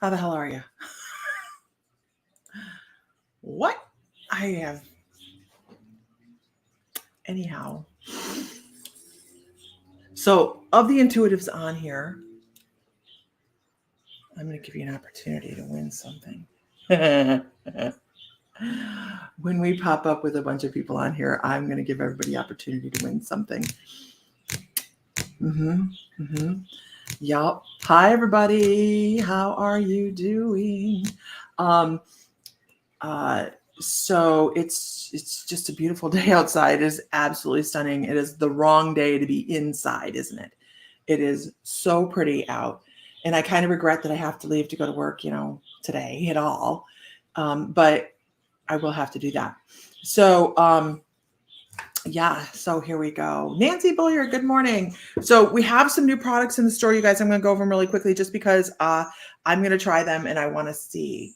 How the hell are you? What? I have. Anyhow. So, of the intuitives on here, I'm going to give you an opportunity to win something. When we pop up with a bunch of people on here, I'm going to give everybody opportunity to win something. Yup. Hi, everybody. How are you doing? Um, so it's just a beautiful day outside. It is absolutely stunning. It is the wrong day to be inside, isn't it? It is so pretty out. And I kind of regret that I have to leave to go to work, today at all. But I will have to do that. So, yeah, so here we go. Nancy Bullier, good morning. So we have some new products in the store, you guys. I'm going to go over them really quickly just because I'm going to try them and I want to see.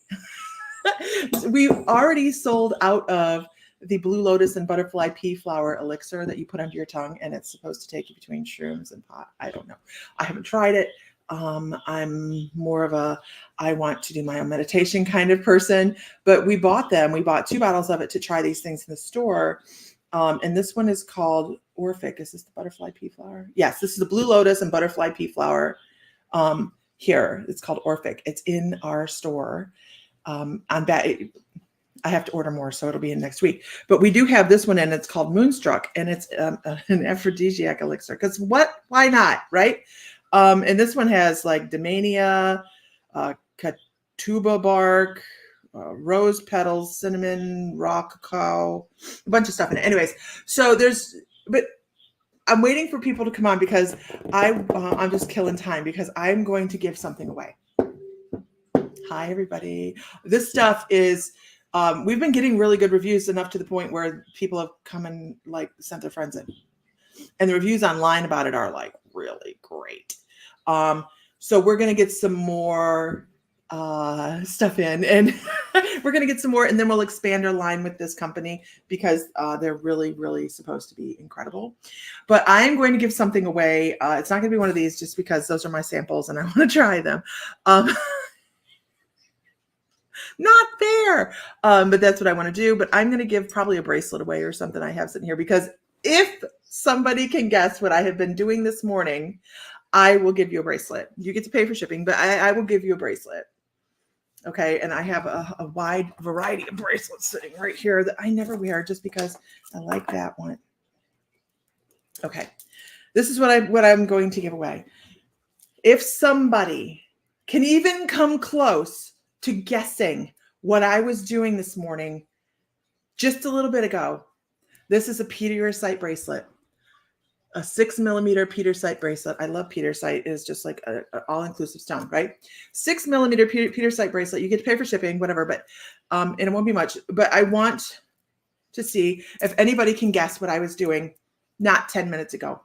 We already sold out of the Blue Lotus and Butterfly Pea Flower elixir that you put under your tongue, and it's supposed to take you between shrooms and pot. I don't know. I haven't tried it. I'm more of a I want to do my own meditation kind of person, but we bought them. We bought 2 bottles of it to try these things in the store. And this one is called Orphic. Is this the Butterfly Pea Flower? Yes, this is the Blue Lotus and Butterfly Pea Flower. Here, it's called Orphic. It's in our store. On that, I have to order more, so it'll be in next week. But we do have this one, and it's called Moonstruck, and it's an aphrodisiac elixir. Because why not, right? And this one has like Damania, Katuba bark, rose petals, cinnamon, raw cacao, a bunch of stuff in it. Anyways, so but I'm waiting for people to come on because I'm just killing time because I'm going to give something away. Hi, everybody. This stuff is, we've been getting really good reviews enough to the point where people have come and like sent their friends in. And the reviews online about it are like really great. So we're going to get some more stuff in and we're going to get some more and then we'll expand our line with this company because they're really, really supposed to be incredible. But I am going to give something away. It's not going to be one of these just because those are my samples and I want to try them. Not fair. But that's what I want to do. But I'm going to give probably a bracelet away or something I have sitting here because if somebody can guess what I have been doing this morning, I will give you a bracelet. You get to pay for shipping, but I will give you a bracelet. Okay. And I have a wide variety of bracelets sitting right here that I never wear just because I like that one. Okay. This is what I'm going to give away. If somebody can even come close to guessing what I was doing this morning, just a little bit ago, this is a Petersite bracelet, a 6mm Petersite bracelet. I love Petersite. It is just like an all-inclusive stone, right? 6mm Petersite bracelet. You get to pay for shipping, whatever, but and it won't be much. But I want to see if anybody can guess what I was doing not 10 minutes ago.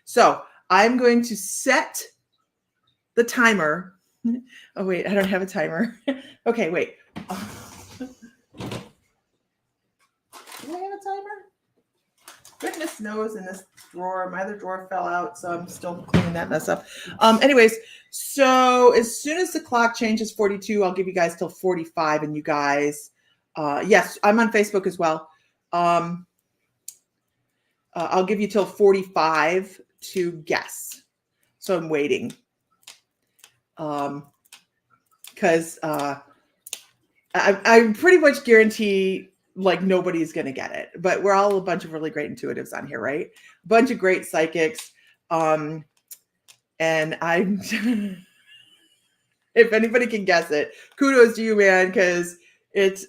So I'm going to set the timer. Oh, wait, I don't have a timer. Okay, wait. Do I have a timer? Goodness knows in this drawer. My other drawer fell out, so I'm still cleaning that mess up. Anyways, so as soon as the clock changes 42, I'll give you guys till 45, and you guys, yes, I'm on Facebook as well. I'll give you till 45 to guess. So I'm waiting. Because I pretty much guarantee like nobody's going to get it, but we're all a bunch of really great intuitives on here, right? A bunch of great psychics. And I'm, if anybody can guess it, kudos to you, man. Because it's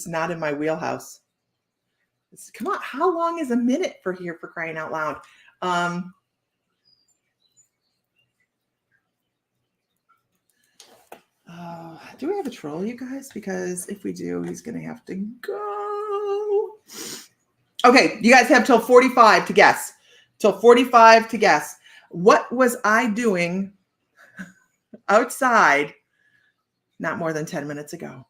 not in my wheelhouse. Come on. How long is a minute for here for crying out loud? Do we have a troll, you guys? Because if we do, he's going to have to go. Okay, you guys have till 45 to guess. Till 45 to guess. What was I doing outside not more than 10 minutes ago?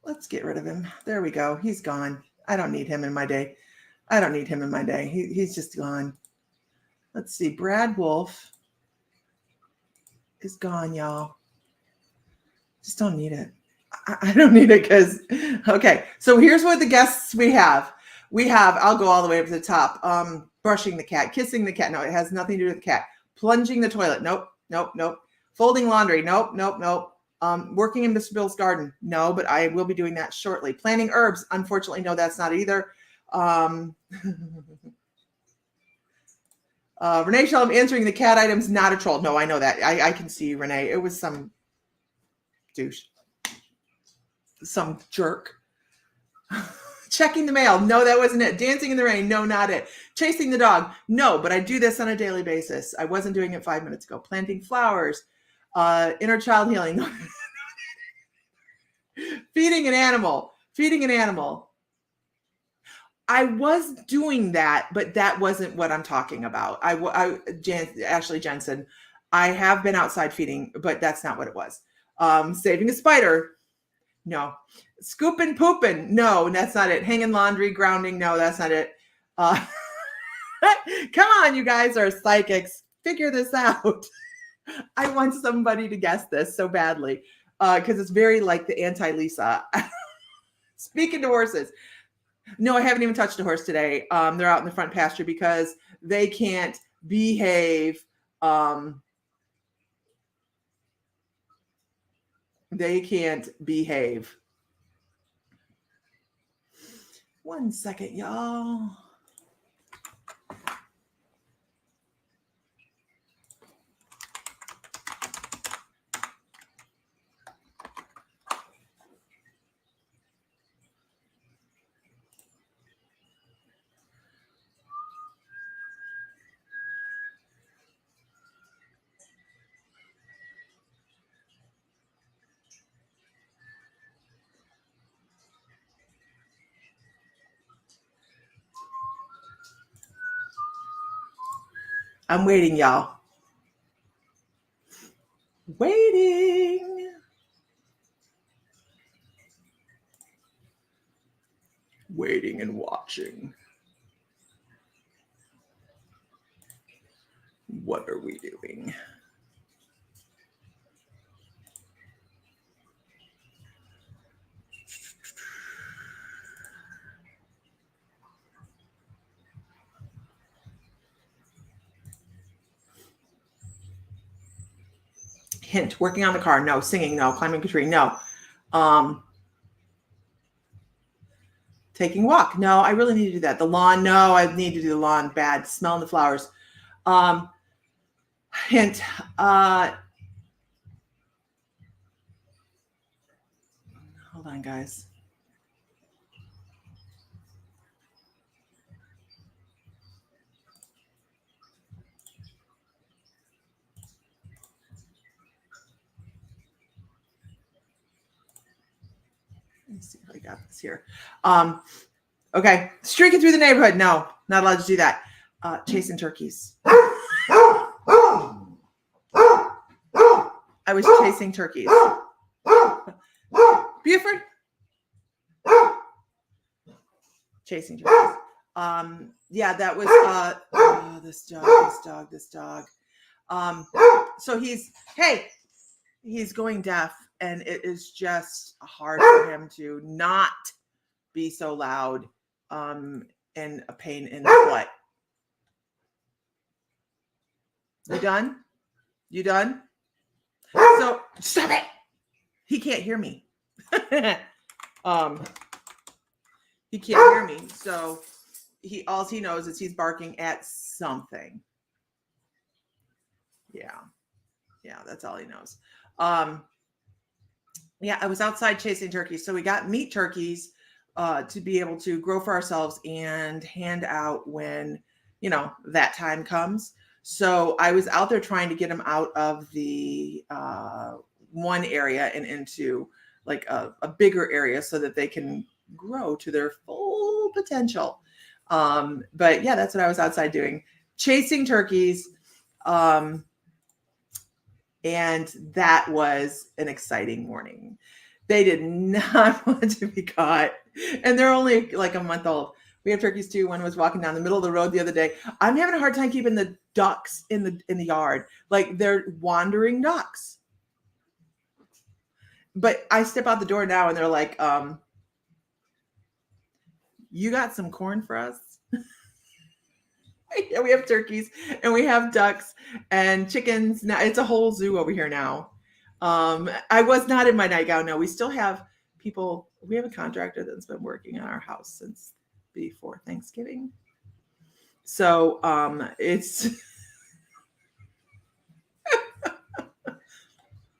Let's get rid of him. There we go. He's gone. I don't need him in my day. I don't need him in my day. He's just gone. Let's see. Brad Wolf is gone, y'all. Just don't need it. I don't need it because, okay. So here's what the guests we have. I'll go all the way up to the top. Brushing the cat, kissing the cat. No, it has nothing to do with the cat. Plunging the toilet. Nope. Folding laundry. Nope. Working in Mr. Bill's garden. No, but I will be doing that shortly. Planting herbs. Unfortunately, no, that's not either. Renee Shalom answering the cat items, not a troll. No, I know that. I can see you, Renee. It was some douche. Some jerk. Checking the mail. No, that wasn't it. Dancing in the rain. No, not it. Chasing the dog. No, but I do this on a daily basis. I wasn't doing it 5 minutes ago. Planting flowers. Inner child healing. Feeding an animal. I was doing that, but that wasn't what I'm talking about. Ashley Jensen, I have been outside feeding, but that's not what it was. Saving a spider. No. Scooping, pooping. No, that's not it. Hanging laundry, grounding. No, that's not it. Come on, you guys are psychics. Figure this out. I want somebody to guess this so badly because it's very like the anti-Lisa. Speaking to horses. No, I haven't even touched a horse today. They're out in the front pasture because they can't behave. They can't behave. 1 second, y'all. I'm waiting, y'all. Waiting and watching. What are we doing? Hint, working on the car. No. Singing. No. Climbing a tree. No. Taking a walk. No, I really need to do that. The lawn. No, I need to do the lawn. Bad. Smelling the flowers. Hint. Hold on, guys. Let me see if I got this here. Okay. Streaking through the neighborhood. No, not allowed to do that. Chasing turkeys. I was chasing turkeys. Buford. Chasing turkeys. Yeah, that was this dog. So he's going deaf, and it is just hard for him to not be so loud and a pain in the butt. You done? So stop it. He can't hear me. He can't hear me. So all he knows is he's barking at something. Yeah, that's all he knows. Yeah, I was outside chasing turkeys. So we got meat turkeys to be able to grow for ourselves and hand out when, that time comes. So I was out there trying to get them out of the one area and into like a bigger area so that they can grow to their full potential. But yeah, that's what I was outside doing, chasing turkeys. And that was an exciting morning. They did not want to be caught. And they're only like a month old. We have turkeys too. One was walking down the middle of the road the other day. I'm having a hard time keeping the ducks in the yard. Like they're wandering ducks. But I step out the door now and they're like, you got some corn for us? Yeah, we have turkeys and we have ducks and chickens. Now it's a whole zoo over here now. I was not in my nightgown. No, we still have people. We have a contractor that's been working on our house since before Thanksgiving. So it's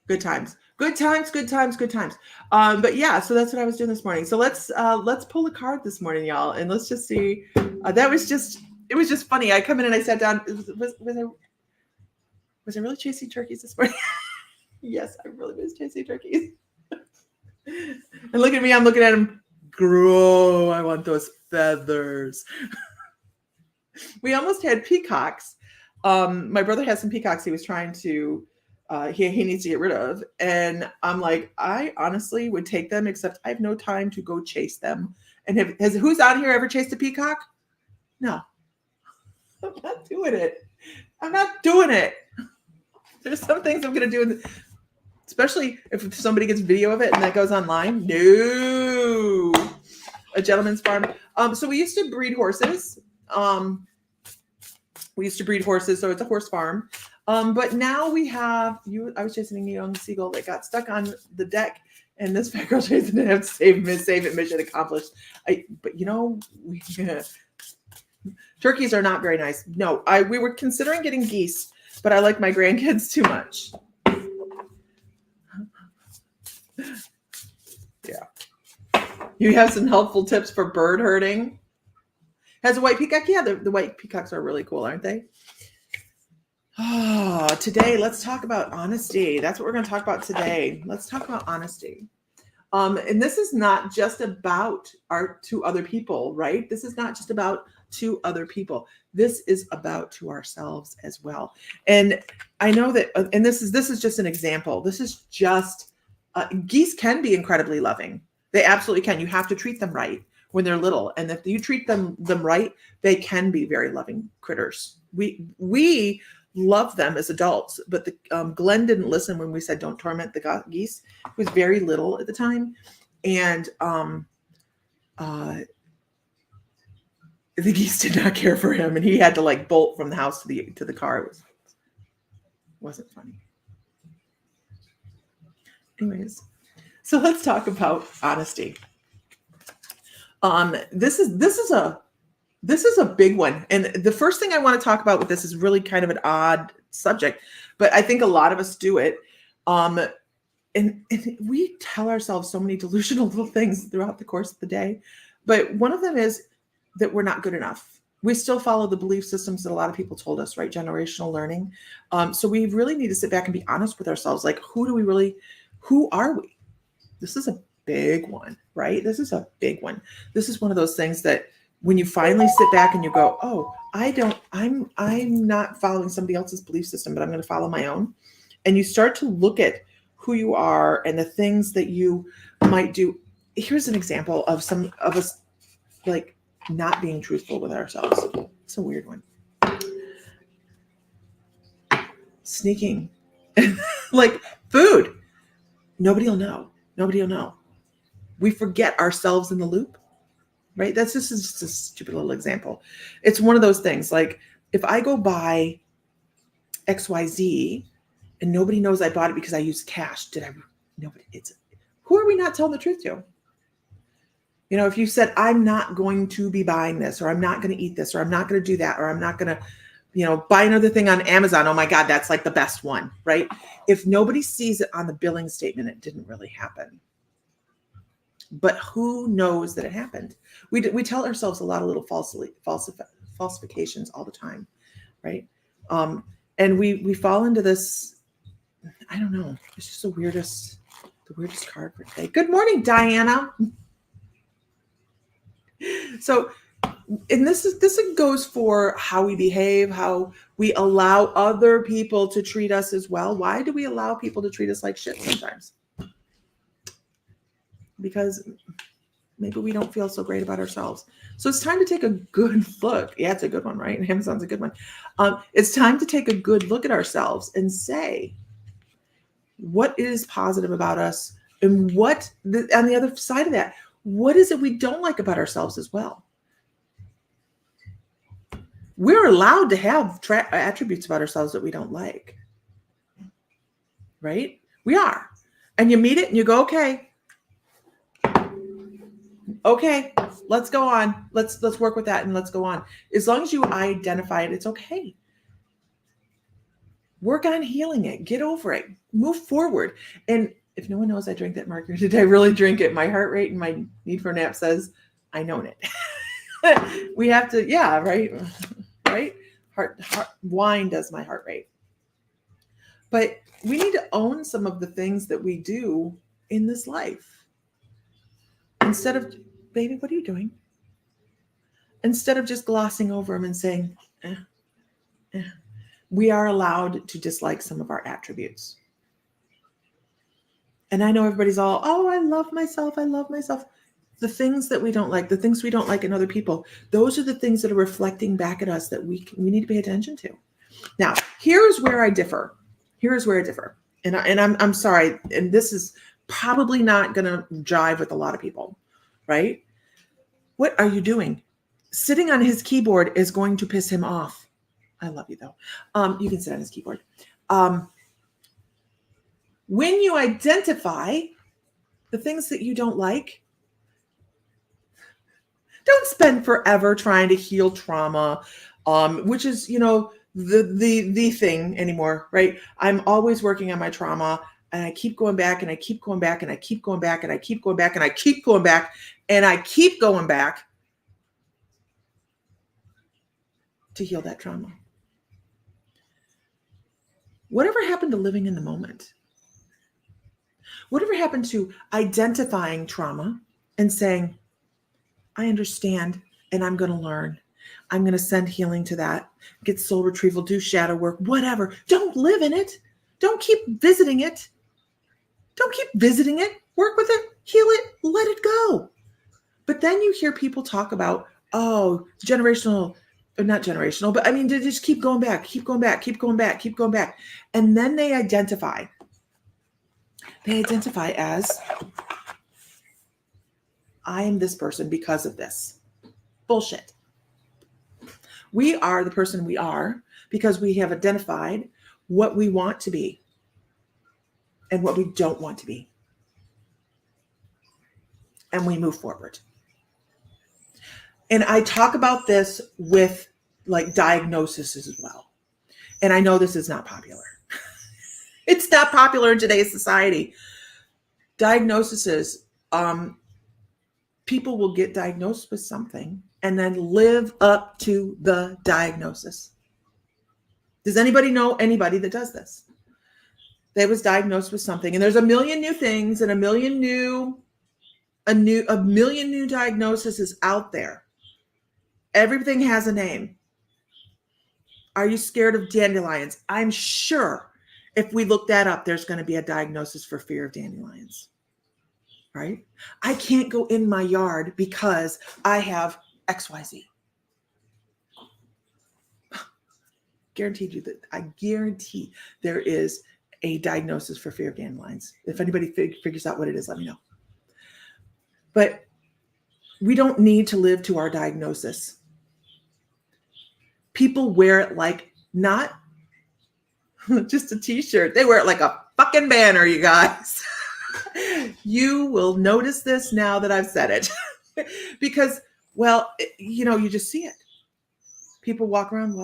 good times. Good times, good times, good times. But yeah, so that's what I was doing this morning. So let's pull a card this morning, y'all, and let's just see. It was just funny. I come in and I sat down. Was I really chasing turkeys this morning? Yes, I really was chasing turkeys. And look at me, I'm looking at them. Grow, I want those feathers. We almost had peacocks. My brother has some peacocks he was trying to he needs to get rid of. And I'm like, I honestly would take them, except I have no time to go chase them. And who's on here ever chased a peacock? No. I'm not doing it. I'm not doing it. There's some things I'm going to do, especially if somebody gets video of it and that goes online. No. A gentleman's farm. So we used to breed horses. So it's a horse farm. But now we have I was chasing a young seagull that got stuck on the deck, and this fat girl chasing to have to save it, mission accomplished. But you know, turkeys are not very nice. No, we were considering getting geese, but I like my grandkids too much. Yeah. You have some helpful tips for bird herding? Has a white peacock? Yeah, the white peacocks are really cool, aren't they? Oh, today, let's talk about honesty. That's what we're going to talk about today. Let's talk about honesty. And this is not just about to other people, right? This is not just about to other people. This is about to ourselves as well. And I know that, and this is just an example. This is just, geese can be incredibly loving. They absolutely can. You have to treat them right when they're little. And if you treat them right, they can be very loving critters. We love them as adults, but Glenn didn't listen when we said don't torment the geese. He was very little at the time, and the geese did not care for him, and he had to like bolt from the house to the car. It wasn't funny. Anyways, so let's talk about honesty. This is a big one. And the first thing I want to talk about with this is really kind of an odd subject, but I think a lot of us do it. And we tell ourselves so many delusional little things throughout the course of the day. But one of them is that we're not good enough. We still follow the belief systems that a lot of people told us, right? Generational learning. So we really need to sit back and be honest with ourselves. Like, who are we? This is a big one, right? This is a big one. This is one of those things that when you finally sit back and you go, oh, I'm not following somebody else's belief system, but I'm going to follow my own. And you start to look at who you are and the things that you might do. Here's an example of some of us like not being truthful with ourselves. It's a weird one. Sneaking, like food. Nobody will know. Nobody will know. We forget ourselves in the loop. Right? This is just a stupid little example. It's one of those things. Like if I go buy XYZ and nobody knows I bought it because I used cash, who are we not telling the truth to? You know, if you said, I'm not going to be buying this, or I'm not going to eat this, or I'm not going to do that, or I'm not going to, buy another thing on Amazon. Oh my God, that's like the best one, right? If nobody sees it on the billing statement, it didn't really happen. But who knows that it happened? We tell ourselves a lot of little falsifications all the time, right? And we fall into this. I don't know. It's just the weirdest card for today. Good morning, Diana. So, and this goes for how we behave, how we allow other people to treat us as well. Why do we allow people to treat us like shit sometimes? because maybe we don't feel so great about ourselves. So it's time to take a good look. Yeah, it's a good one, right? Amazon's a good one. It's time to take a good look at ourselves and say, what is positive about us? And on the other side of that, what is it we don't like about ourselves as well? We're allowed to have attributes about ourselves that we don't like, right? We are. And you meet it and you go, okay, let's go on. Let's work with that and let's go on. As long as you identify it, it's okay. Work on healing it. Get over it. Move forward. And if no one knows I drank that margarita, did I really drink it? My heart rate and my need for a nap says I know it. We have to, yeah, right? Right? Wine does my heart rate. But we need to own some of the things that we do in this life. Instead of, baby, what are you doing? Instead of just glossing over them and saying, we are allowed to dislike some of our attributes. And I know everybody's all, oh, I love myself. I love myself. The things that we don't like, the things we don't like in other people, those are the things that are reflecting back at us that we need to pay attention to. Now, here's where I differ. And I'm sorry, and this is probably not going to jive with a lot of people, right? What are you doing? Sitting on his keyboard is going to piss him off. I love you, though. You can sit on his keyboard. When you identify the things that you don't like, don't spend forever trying to heal trauma, which is, the thing anymore, right? I'm always working on my trauma, and I keep going back and I keep going back and I keep going back and I keep going back and I keep going back and I keep going back to heal that trauma. Whatever happened to living in the moment? Whatever happened to identifying trauma and saying, I understand and I'm going to learn. I'm going to send healing to that, get soul retrieval, do shadow work, whatever. Don't live in it. Don't keep visiting it. Work with it, heal it, let it go. But then you hear people talk about, generational, or not generational, but I mean, they just keep going back. And then they identify as, I am this person because of this. Bullshit. We are the person we are because we have identified what we want to be and what we don't want to be. And we move forward. And I talk about this with like diagnoses as well. And I know this is not popular. It's not popular in today's society. Diagnoses, people will get diagnosed with something and then live up to the diagnosis. Does anybody know anybody that does this? They was diagnosed with something, and there's a million new things and a million new diagnoses out there. Everything has a name. Are you scared of dandelions? I'm sure if we look that up, there's going to be a diagnosis for fear of dandelions, right? I can't go in my yard because I have XYZ. I guarantee there is a diagnosis for fear of dandelions. If anybody figures out what it is, let me know. But we don't need to live to our diagnosis. People wear it like not just a t-shirt. They wear it like a fucking banner, you guys. You will notice this now that I've said it. Because, you just see it. People walk around,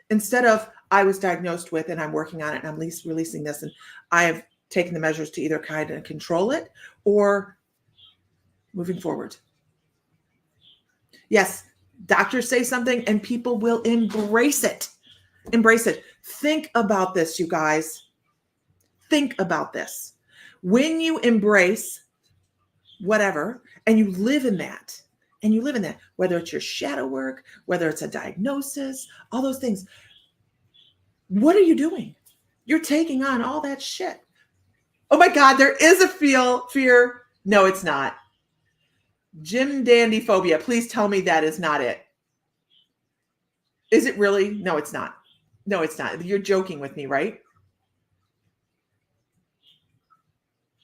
instead of I was diagnosed with and I'm working on it and I'm releasing this and I have taken the measures to either kind of control it or moving forward. Yes, doctors say something and people will embrace it. Think about this, you guys. Think about this. When you embrace whatever and you live in that, whether it's your shadow work, whether it's a diagnosis, all those things, what are you doing? You're taking on all that shit. Oh my God, there is a fear. No, it's not. Gym dandy phobia. Please tell me that is not it. Is it really? No, it's not. No, it's not. You're joking with me, right?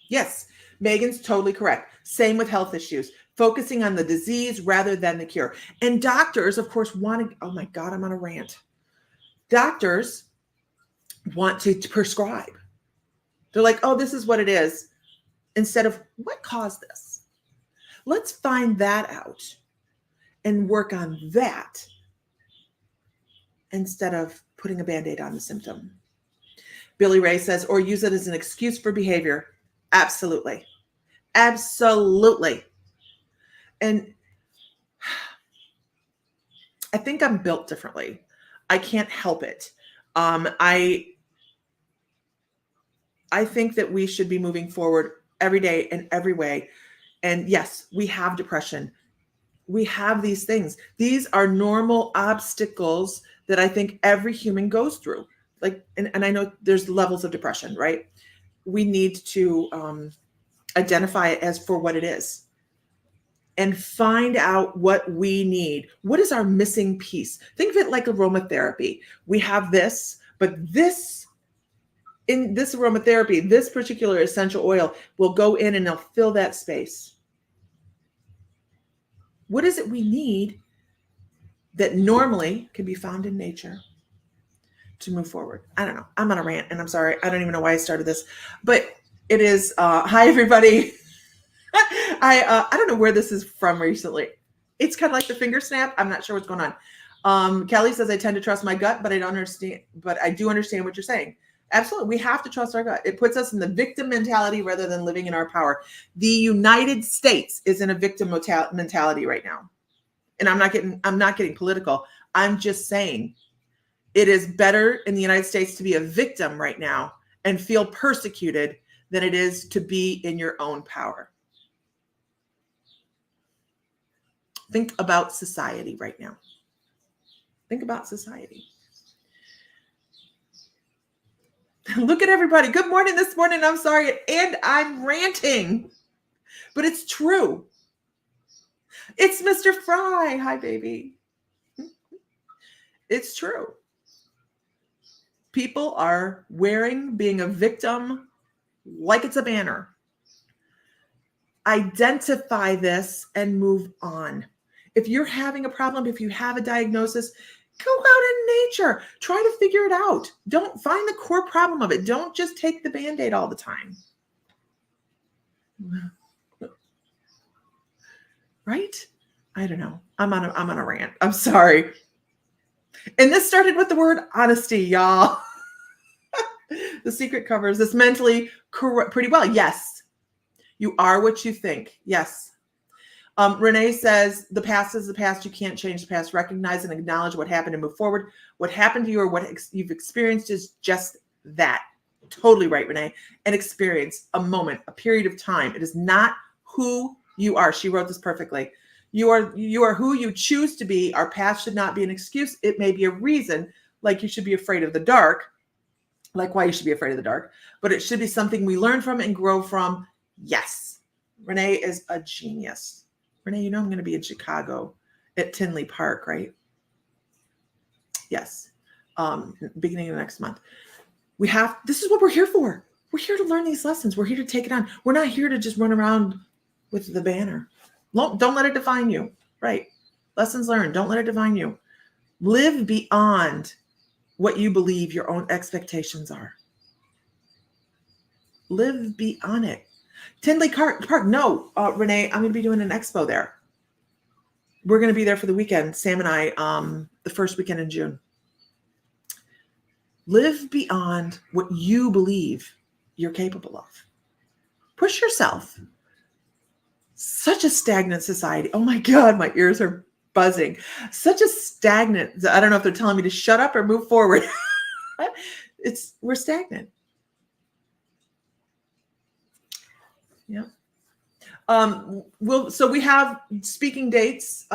Yes, Megan's totally correct. Same with health issues, focusing on the disease rather than the cure. And doctors, of course, want to, oh my God, I'm on a rant. Doctors want to prescribe. They're like, oh, this is what it is, instead of what caused this. Let's find that out and work on that instead of putting a Band-Aid on the symptom. Billy Ray says, or use it as an excuse for behavior. Absolutely. Absolutely. And I think I'm built differently. I can't help it. I think that we should be moving forward every day in every way. And yes, we have depression. We have these things. These are normal obstacles that I think every human goes through. Like, and I know there's levels of depression, right? We need to identify it as for what it is and find out what we need. What is our missing piece? Think of it like aromatherapy. We have this, but this, in this aromatherapy, this particular essential oil will go in and it'll fill that space. What is it we need that normally can be found in nature to move forward? I don't know. I'm on a rant and I'm sorry. I don't even know why I started this, but it is, hi everybody. I don't know where this is from recently. It's kind of like the finger snap. I'm not sure what's going on. Kelly says, I tend to trust my gut, but I don't understand, but I do understand what you're saying. Absolutely. We have to trust our gut. It puts us in the victim mentality rather than living in our power. The United States is in a victim mentality right now. And I'm not getting political. I'm just saying it is better in the United States to be a victim right now and feel persecuted than it is to be in your own power. Think about society right now. Think about society. Look at everybody. Good morning this morning. I'm sorry. And I'm ranting, but it's true. It's Mr. Fry. Hi, baby. It's true. People are wearing being a victim like it's a banner. Identify this and move on. If you're having a problem, if you have a diagnosis, go out in nature. Try to figure it out. Don't find the core problem of it. Don't just take the Band-Aid all the time. Right? I don't know. I'm on a rant. I'm sorry. And this started with the word honesty, y'all. The secret covers this mentally pretty well. Yes. You are what you think. Yes. Renee says, the past is the past. You can't change the past. Recognize and acknowledge what happened and move forward. What happened to you or what you've experienced is just that. Totally right, Renee. An experience, a moment, a period of time. It is not who you are. She wrote this perfectly. You are who you choose to be. Our past should not be an excuse. It may be a reason, like you should be afraid of the dark, like why you should be afraid of the dark, but it should be something we learn from and grow from. Yes. Renee is a genius. Renee, you know I'm going to be in Chicago at Tinley Park, right? Yes. Beginning of next month. This is what we're here for. We're here to learn these lessons. We're here to take it on. We're not here to just run around with the banner. Don't let it define you. Right. Lessons learned. Don't let it define you. Live beyond what you believe your own expectations are. Live beyond it. Tinley Park. No, Renee, I'm going to be doing an expo there. We're going to be there for the weekend, Sam and I, the first weekend in June. Live beyond what you believe you're capable of. Push yourself. Such a stagnant society. Oh my God, my ears are buzzing. Such a stagnant. I don't know if they're telling me to shut up or move forward. We're stagnant. Yeah. So we have speaking dates.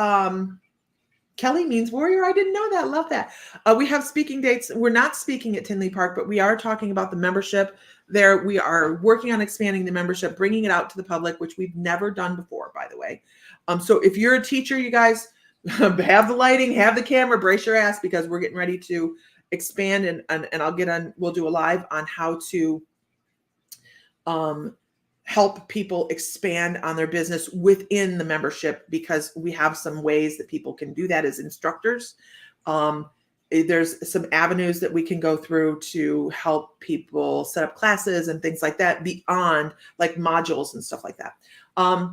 Kelly means warrior. I didn't know that. Love that. We have speaking dates. We're not speaking at Tinley Park, but we are talking about the membership there. We are working on expanding the membership, bringing it out to the public, which we've never done before, by the way. So if you're a teacher, you guys have the lighting, have the camera, brace your ass, because we're getting ready to expand, and I'll get on, we'll do a live on how to help people expand on their business within the membership, because we have some ways that people can do that as instructors. There's some avenues that we can go through to help people set up classes and things like that beyond like modules and stuff like that. I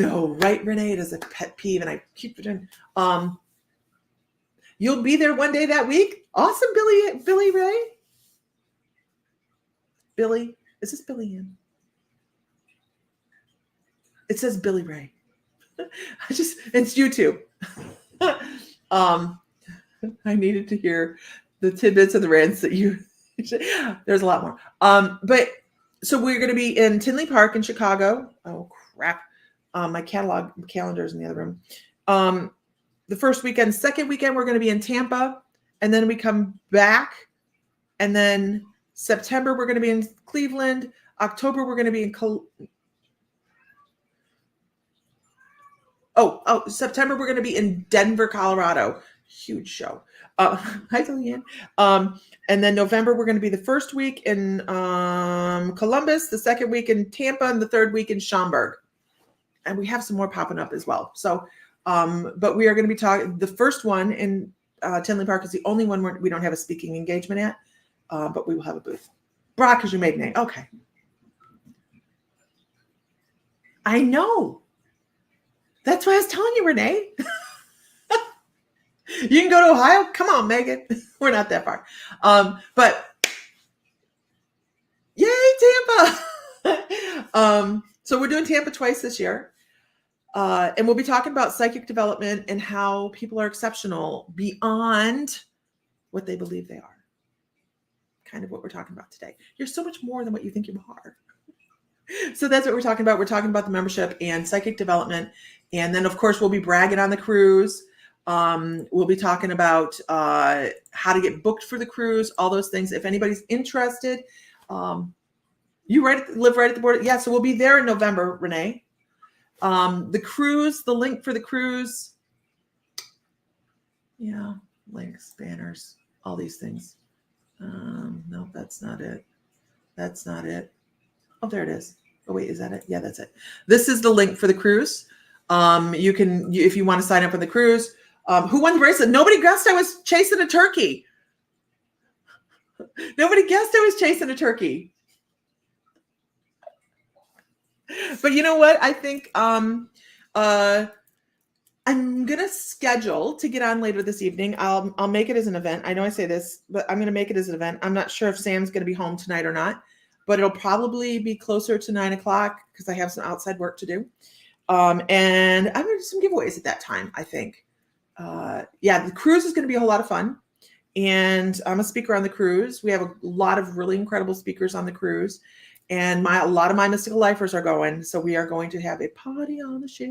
know, right, Renee? It is a pet peeve, and I keep it in. You'll be there one day that week. Awesome, Billy Ray. Billy, is this Billy Ann? It says Billy Ray. It's YouTube. I needed to hear the tidbits of the rants that you, there's a lot more. But so we're going to be in Tinley Park in Chicago. Oh crap. My calendar is in the other room. The first weekend, second weekend, we're going to be in Tampa, and then we come back, and then September, we're going to be in Cleveland. October, we're going to be in September, we're going to be in Denver, Colorado. Huge show. Hi, Julianne. And then November, we're going to be the first week in Columbus, the second week in Tampa, and the third week in Schaumburg. And we have some more popping up as well. So, but we are going to be talking, the first one in Tinley Park is the only one we don't have a speaking engagement at, but we will have a booth. Brock is your maiden name. Okay. I know. That's why I was telling you, Renee. You can go to Ohio. Come on, Megan. We're not that far. But yay, Tampa. So we're doing Tampa twice this year. And we'll be talking about psychic development and how people are exceptional beyond what they believe they are. Kind of what we're talking about today. You're so much more than what you think you are. So that's what we're talking about. We're talking about the membership and psychic development. And then, of course, we'll be bragging on the cruise. We'll be talking about how to get booked for the cruise, all those things. If anybody's interested, you live right at the border. Yeah, so we'll be there in November, Renee. The cruise, the link for the cruise. Yeah, links, banners, all these things. No, that's not it. That's not it. Oh, there it is. Oh, wait, is that it? Yeah, that's it. This is the link for the cruise. You can, if you want to sign up for the cruise. Who won the bracelet? Nobody guessed I was chasing a turkey. Nobody guessed I was chasing a turkey. But you know what? I think I'm gonna schedule to get on later this evening. I'll make it as an event. I know I say this, but I'm gonna make it as an event. I'm not sure if Sam's gonna be home tonight or not, but it'll probably be closer to 9 o'clock because I have some outside work to do. And I'm gonna do some giveaways at that time, I think. Yeah, the cruise is gonna be a whole lot of fun. And I'm a speaker on the cruise. We have a lot of really incredible speakers on the cruise. And a lot of my mystical lifers are going. So we are going to have a party on the ship.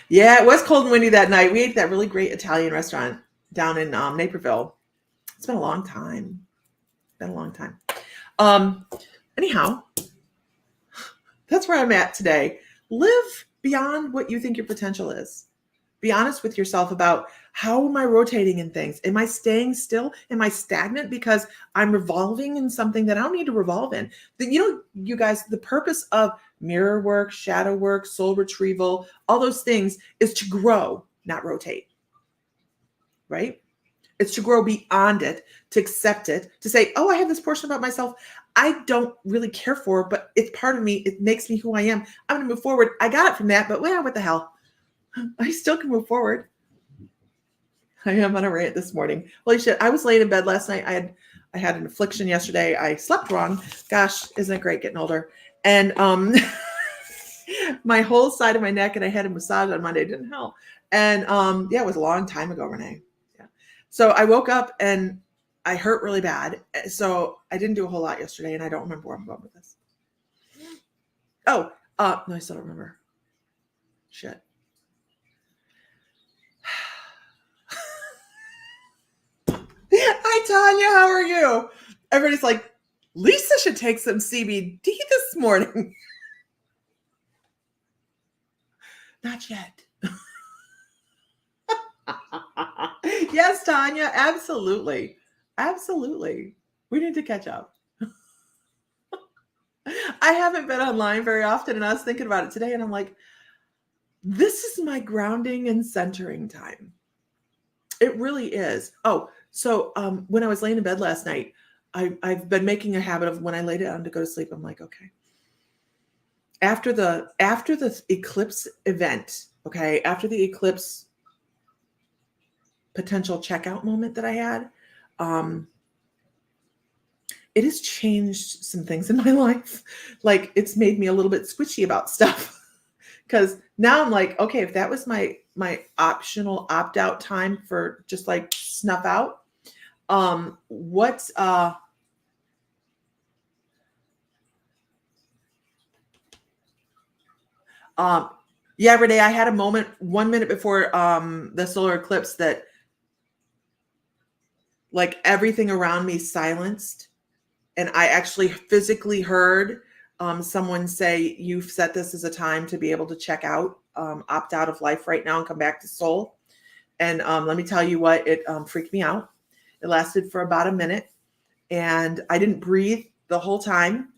Yeah, it was cold and windy that night. We ate that really great Italian restaurant down in Naperville. It's been a long time. Anyhow, that's where I'm at today. Live beyond what you think your potential is. Be honest with yourself about how am I rotating in things? Am I staying still? Am I stagnant because I'm revolving in something that I don't need to revolve in? You guys, the purpose of mirror work, shadow work, soul retrieval, all those things is to grow, not rotate, right? It's to grow beyond it, to accept it, to say, oh, I have this portion about myself I don't really care for, but it's part of me. It makes me who I am. I'm going to move forward. I got it from that, but well, what the hell? I still can move forward. I am on a rant this morning. Holy shit. I was laying in bed last night. I had an affliction yesterday. I slept wrong. Gosh, isn't it great getting older? And my whole side of my neck, and I had a massage on Monday. It didn't help. And yeah, it was a long time ago, Renee. Yeah. So I woke up and I hurt really bad. So I didn't do a whole lot yesterday, and I don't remember where I'm going with this. Oh, no, I still don't remember. Shit. Hi, Tanya. How are you? Everybody's like, Lisa should take some CBD this morning. Not yet. Yes, Tanya. Absolutely. Absolutely. We need to catch up. I haven't been online very often, and I was thinking about it today, and I'm like, this is my grounding and centering time. It really is. Oh, so when I was laying in bed last night, I've been making a habit of when I lay down to go to sleep, I'm like, okay. After the eclipse event, okay, after the eclipse potential checkout moment that I had, it has changed some things in my life. Like it's made me a little bit squishy about stuff. Because now I'm like, okay, if that was my optional opt-out time for just like snuff out, what's yeah, Renee, I had a moment 1 minute before the solar eclipse that like everything around me silenced, and I actually physically heard someone say, "You've set this as a time to be able to check out, opt out of life right now, and come back to soul." And let me tell you what, it freaked me out. It lasted for about a minute, and I didn't breathe the whole time.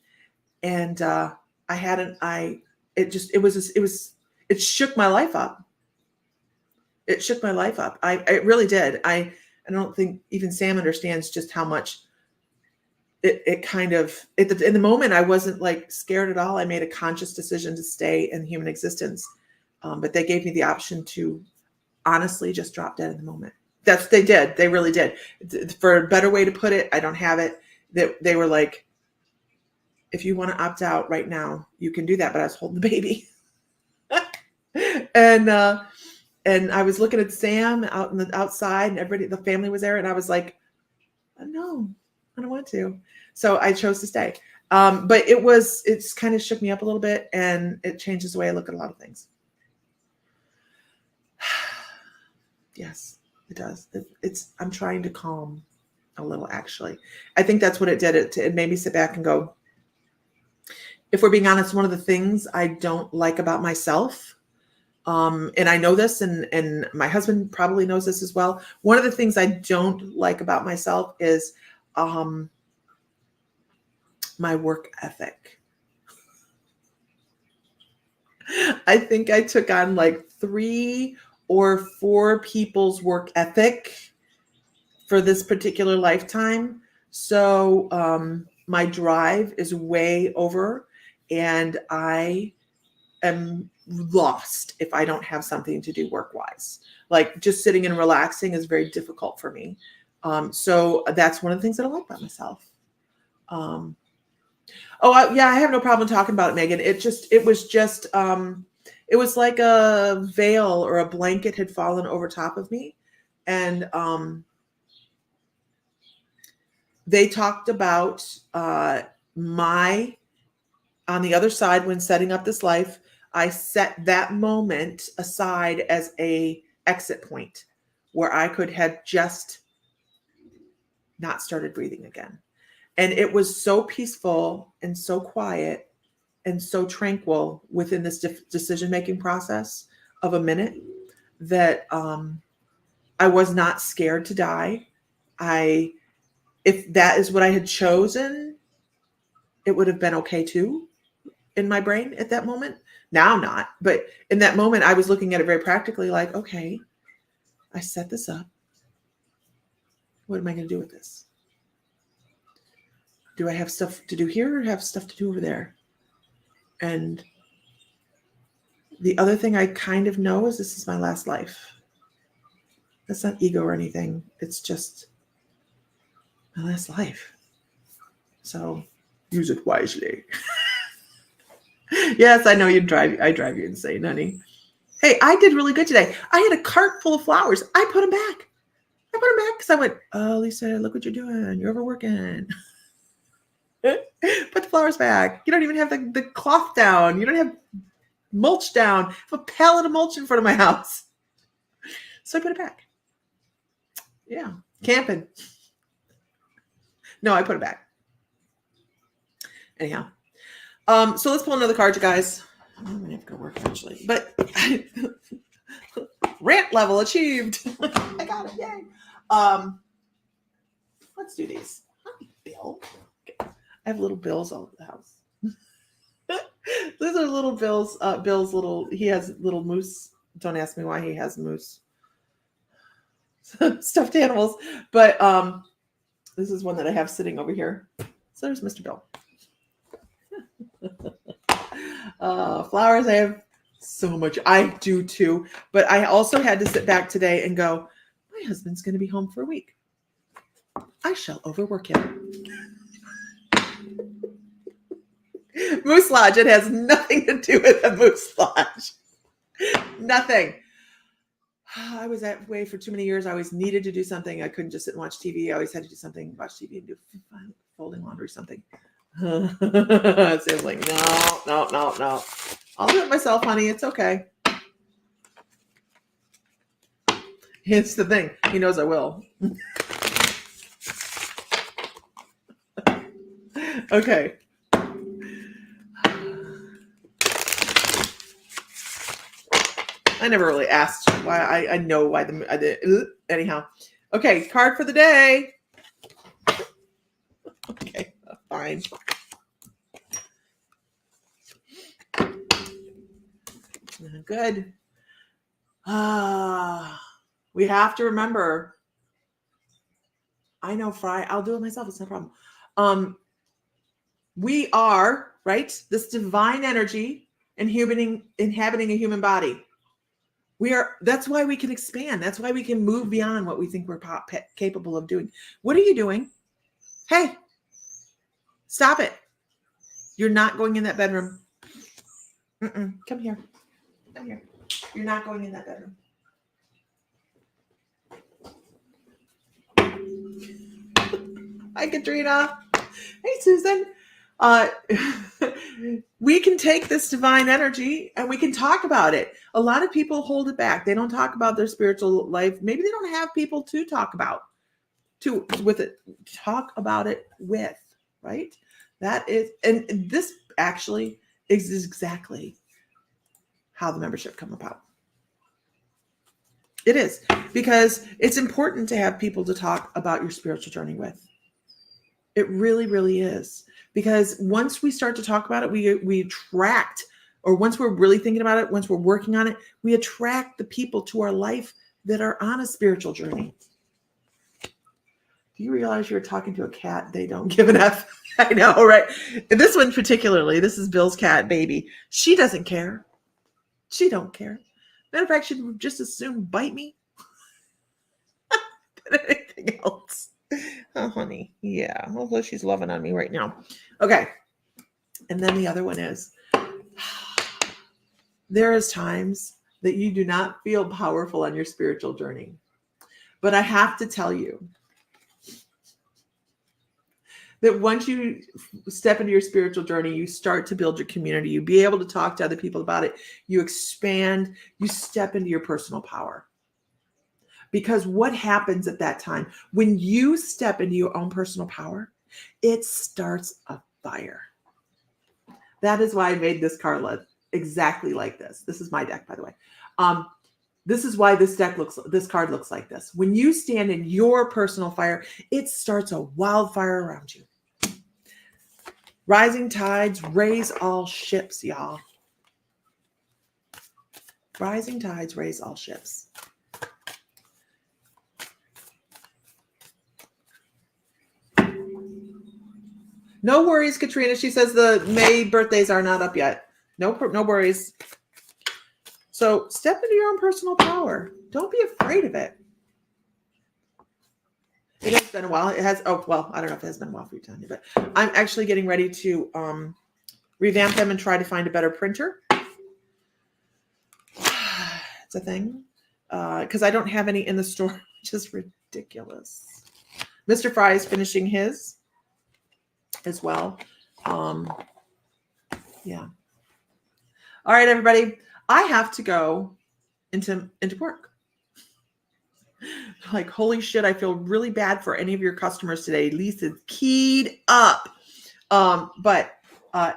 And I hadn't. It shook my life up. It shook my life up. It really did. I don't think even Sam understands just how much it kind of in the moment I wasn't like scared at all. I made a conscious decision to stay in human existence, but they gave me the option to honestly just drop dead in the moment. They did. They really did. For a better way to put it, I don't have it. That they were like, if you want to opt out right now, you can do that. But I was holding the baby, and I was looking at Sam out in the outside, and everybody, the family was there, and I was like, no, I don't want to. So I chose to stay. But it's kind of shook me up a little bit, and it changes the way I look at a lot of things. Yes, it does. I'm trying to calm a little, actually. I think that's what it did. It made me sit back and go, if we're being honest, one of the things I don't like about myself, and I know this, and my husband probably knows this as well. One of the things I don't like about myself is my work ethic. I think I took on like 3 or 4 people's work ethic for this particular lifetime. So my drive is way over, and I am lost if I don't have something to do work-wise. Like just sitting and relaxing is very difficult for me. So that's one of the things that I like about myself. Yeah, I have no problem talking about it, Megan. It was like a veil or a blanket had fallen over top of me. And they talked about on the other side, when setting up this life, I set that moment aside as a exit point where I could have just not started breathing again. And it was so peaceful and so quiet and so tranquil within this decision-making process of a minute that I was not scared to die. If that is what I had chosen, it would have been okay too in my brain at that moment. Now not, but in that moment I was looking at it very practically, like, okay, I set this up. What am I going to do with this? Do I have stuff to do here or have stuff to do over there? And the other thing I kind of know is this is my last life. That's not ego or anything. It's just my last life. So use it wisely. Yes, I know I drive you insane, honey. Hey, I did really good today. I had a cart full of flowers. I put them back. Because I went, oh, Lisa, look what you're doing. You're overworking. Put the flowers back. You don't even have the cloth down. You don't have mulch down. I have a pallet of mulch in front of my house. So I put it back. Yeah, camping. No, I put it back. Anyhow. So let's pull another card, you guys. I'm gonna have to go work eventually. But rant level achieved. I got it. Yay. Let's do these. Hi, Bill. Okay. I have little Bills all over the house. These are little Bills. Bill's little, he has little moose. Don't ask me why he has moose. Stuffed animals. But this is one that I have sitting over here. So there's Mr. Bill. Flowers, I have so much. I do too. But I also had to sit back today and go, my husband's going to be home for a week. I shall overwork him. Moose Lodge. It has nothing to do with the Moose Lodge. Nothing. I was that way for too many years. I always needed to do something. I couldn't just sit and watch TV. I always had to do something, watch TV and do folding laundry, something. So I was like, no. I'll do it myself, honey. It's okay. It's the thing. He knows I will. Okay. I never really asked why. I know why anyhow. Okay, card for the day. Okay, fine. Good. We have to remember. I know, Fry. I'll do it myself. It's no problem. We are, right? This divine energy inhabiting a human body. That's why we can expand. That's why we can move beyond what we think we're capable of doing. What are you doing? Hey, stop it. You're not going in that bedroom. Come here. Come here. You're not going in that bedroom. Hi, Katrina. Hey, Susan. We can take this divine energy and we can talk about it. A lot of people hold it back. They don't talk about their spiritual life. Maybe they don't have people to talk about talk about it with, right? That is, and this actually is exactly how the membership come about. It is, because it's important to have people to talk about your spiritual journey with. It really, really is. Because once we start to talk about it, we attract, or once we're really thinking about it, once we're working on it, we attract the people to our life that are on a spiritual journey. Do you realize you're talking to a cat? They don't give an F. I know, right? And this one particularly, this is Bill's cat, Baby. She doesn't care. She don't care. Matter of fact, she'd just as soon bite me than anything else. Oh, honey. Yeah. Although she's loving on me right now. Okay. And then the other one is, there is times that you do not feel powerful on your spiritual journey. But I have to tell you that once you step into your spiritual journey, you start to build your community. You be able to talk to other people about it. You expand. You step into your personal power. Because what happens at that time, when you step into your own personal power, it starts a fire. That is why I made this card exactly like this. This is my deck, by the way. This is why this card looks like this. When you stand in your personal fire, it starts a wildfire around you. Rising tides raise all ships, y'all. Rising tides raise all ships. No worries, Katrina. She says the May birthdays are not up yet. No worries. So step into your own personal power. Don't be afraid of it. It has been a while. It has. Oh, well, I don't know if it has been a while for you, Tanya, but I'm actually getting ready to revamp them and try to find a better printer. It's a thing. Because I don't have any in the store, which is ridiculous. Mr. Fry is finishing his as well. Yeah. All right, everybody. I have to go into work. Like, holy shit, I feel really bad for any of your customers today. Lisa's keyed up. But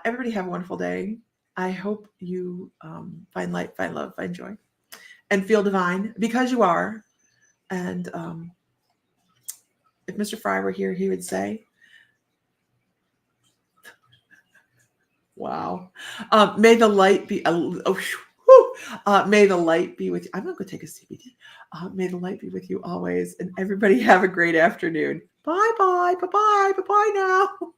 everybody have a wonderful day. I hope you find light, find love, find joy, and feel divine because you are. And if Mr. Fry were here, he would say, wow. May the light be, may the light be with you. I'm going to go take a CBD. May the light be with you always. And everybody have a great afternoon. Bye-bye. Bye-bye. Bye-bye now.